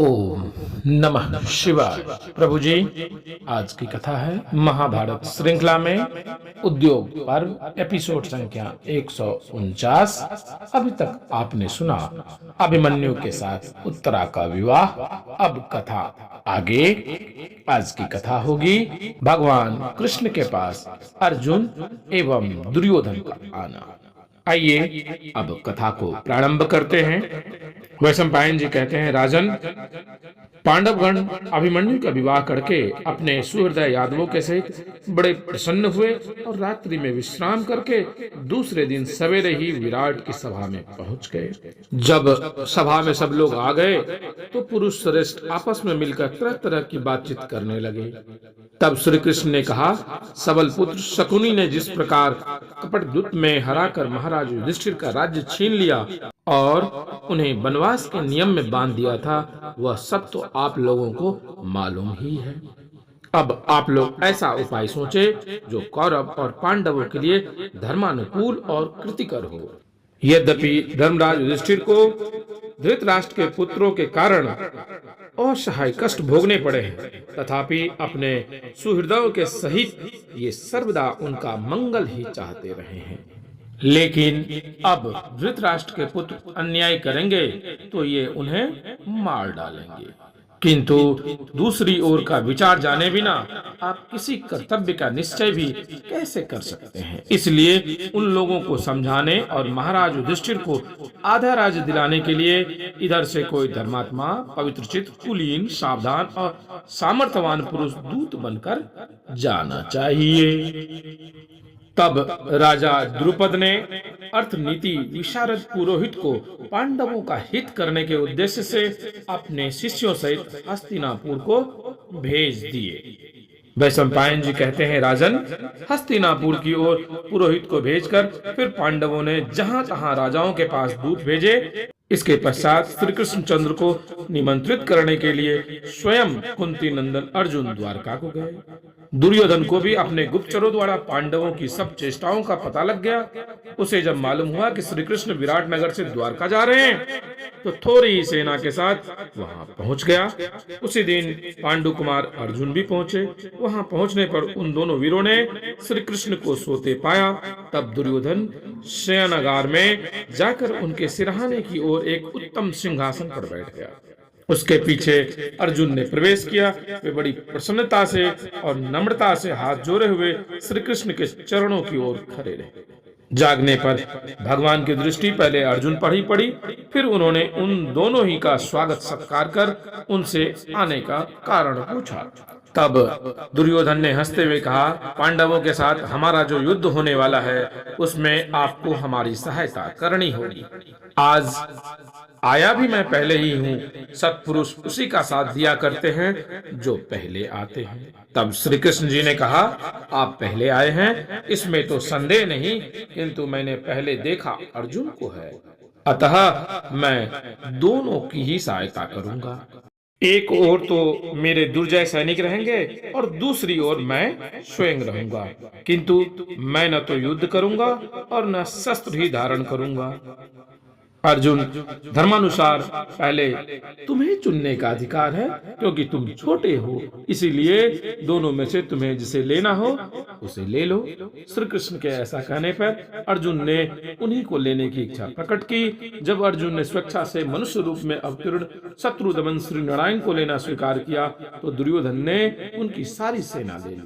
ओम नमः शिवाय। प्रभु जी, आज की कथा है महाभारत श्रृंखला में उद्योग पर्व एपिसोड संख्या 149। अभी तक आपने सुना अभिमन्यु के साथ उत्तरा का विवाह। अब कथा आगे। आज की कथा होगी भगवान कृष्ण के पास अर्जुन एवं दुर्योधन का आना। आइए अब कथा को प्रारंभ करते हैं। वैशंपायन जी कहते हैं, राजन, पांडवगण अभिमन्यु का विवाह करके अपने सुहृदय यादवों के सहित बड़े प्रसन्न हुए और रात्रि में विश्राम करके दूसरे दिन सवेरे ही विराट की सभा में पहुंच गए। जब सभा में सब लोग आ गए तो पुरुष श्रेष्ठ आपस में मिलकर तरह तरह की बातचीत करने लगे। तब श्री कृष्ण ने कहा, सबल पुत्र शकुनी ने जिस प्रकार कपटद्युत में हराकर महाराज युधिष्ठिर का राज्य छीन लिया और उन्हें वनवास के नियम में बांध दिया था, वह सब तो आप लोगों को मालूम ही है। अब आप लोग ऐसा उपाय सोचे जो कौरव और पांडवों के लिए धर्मानुकूल और कृतिकर हो। यद्यपि धर्मराज युधिष्ठिर को धृतराष्ट्र के पुत्रों के कारण असहाय कष्ट भोगने पड़े हैं, तथापि अपने सुहृदयों के सहित ये सर्वदा उनका मंगल ही चाहते रहे हैं। लेकिन अब धृतराष्ट्र के पुत्र अन्याय करेंगे तो ये उन्हें मार डालेंगे, किंतु दूसरी ओर का विचार जाने बिना आप किसी कर्तव्य का निश्चय भी कैसे कर सकते हैं। इसलिए उन लोगों को समझाने और महाराज युधिष्ठिर को आधा राज्य दिलाने के लिए इधर से कोई धर्मात्मा, पवित्रचित्त, कुलीन, सावधान और सामर्थ्यवान पुरुष दूत बनकर जाना चाहिए। तब राजा द्रुपद ने अर्थनीति विशारद पुरोहित को पांडवों का हित करने के उद्देश्य से अपने शिष्यों सहित हस्तिनापुर को भेज दिए। वैशंपायन जी कहते हैं, राजन, हस्तिनापुर की ओर पुरोहित को भेजकर फिर पांडवों ने जहां तहां राजाओं के पास दूत भेजे। इसके पश्चात श्री कृष्णचंद्र को निमंत्रित करने के लिए स्वयं कुंती नंदन अर्जुन द्वारका को गए। दुर्योधन को भी अपने गुप्तचरों द्वारा पांडवों की सब चेष्टाओं का पता लग गया। उसे जब मालूम हुआ कि श्री कृष्ण विराट नगर से द्वारका जा रहे हैं तो थोड़ी ही सेना के साथ वहां पहुंच गया। उसी दिन पांडु कुमार अर्जुन भी पहुंचे। वहां पहुंचने पर उन दोनों वीरों ने श्री कृष्ण को सोते पाया। तब दुर्योधन शयनागार में जाकर उनके सिरहाने की ओर एक उत्तम सिंहासन पर बैठ गया। उसके पीछे अर्जुन ने प्रवेश किया। वे बड़ी प्रसन्नता से और नम्रता से हाथ जोड़े हुए श्री कृष्ण के चरणों की ओर खड़े रहे। जागने पर भगवान की दृष्टि पहले अर्जुन पर ही पड़ी, फिर उन्होंने उन दोनों ही का स्वागत सत्कार कर उनसे आने का कारण पूछा। तब दुर्योधन ने हंसते हुए कहा, पांडवों के साथ हमारा जो युद्ध होने वाला है उसमें आपको हमारी सहायता करनी होगी। आज आया भी मैं पहले ही हूँ। सत्पुरुष उसी का साथ दिया करते हैं जो पहले आते हैं। तब श्री कृष्ण जी ने कहा, आप पहले आए हैं इसमें तो संदेह नहीं, किंतु मैंने पहले देखा अर्जुन को है, अतः मैं दोनों की ही सहायता करूंगा। एक ओर तो मेरे दुर्जय सैनिक रहेंगे और दूसरी ओर मैं स्वयं रहूंगा, किंतु मैं न तो युद्ध करूंगा और न शस्त्र ही धारण करूंगा। अर्जुन, धर्मानुसार पहले तुम्हें चुनने का अधिकार है, क्योंकि तुम छोटे हो, इसीलिए दोनों में से तुम्हें जिसे लेना हो उसे ले लो। श्री कृष्ण के ऐसा कहने पर अर्जुन ने उन्हीं को लेने की इच्छा प्रकट की। जब अर्जुन ने स्वेच्छा से मनुष्य रूप में अवतीर्ण शत्रुदमन श्री नारायण को लेना स्वीकार किया तो दुर्योधन ने उनकी सारी सेना ले ली।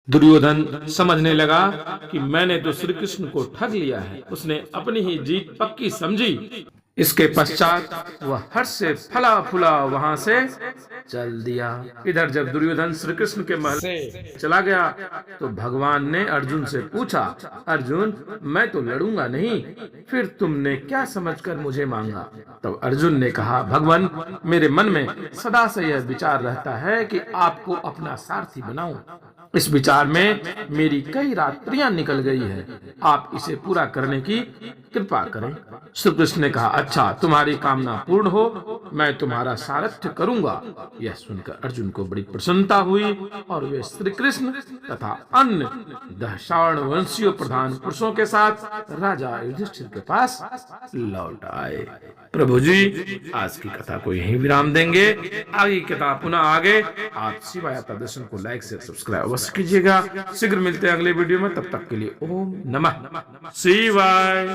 दुर्योधन समझने लगा कि मैंने तो श्री कृष्ण को ठग लिया है। उसने अपनी ही जीत पक्की समझी। इसके पश्चात वह हर्ष से फला फूला वहां से चल दिया। इधर जब दुर्योधन श्री कृष्ण के महल से चला गया तो भगवान ने अर्जुन से पूछा, अर्जुन, मैं तो लड़ूंगा नहीं, फिर तुमने क्या समझकर मुझे मांगा? तब अर्जुन ने कहा, भगवान, मेरे मन में सदा से यह विचार रहता है कि आपको अपना सारथी बनाऊं। इस विचार में मेरी कई रात्रियां निकल गई है। आप इसे पूरा करने की कृपा करें। श्री कृष्ण ने कहा, अच्छा, तुम्हारी कामना पूर्ण हो, मैं तुम्हारा सारथ्य करूंगा। यह सुनकर अर्जुन को बड़ी प्रसन्नता हुई और वे श्री कृष्ण तथा अन्य दशावर्ण वंशियों प्रधान पुरुषों के साथ राजा युधिष्ठिर के पास लौट आए। प्रभु जी, आज की कथा को यहीं विराम देंगे। आगे की कथा पुनः आगे। आप शिवायात्रा दर्शन को लाइक से सब्सक्राइब अवश्य कीजिएगा। शीघ्र मिलते हैं अगले वीडियो में, तब तक के लिए ओम नमः शिवाय।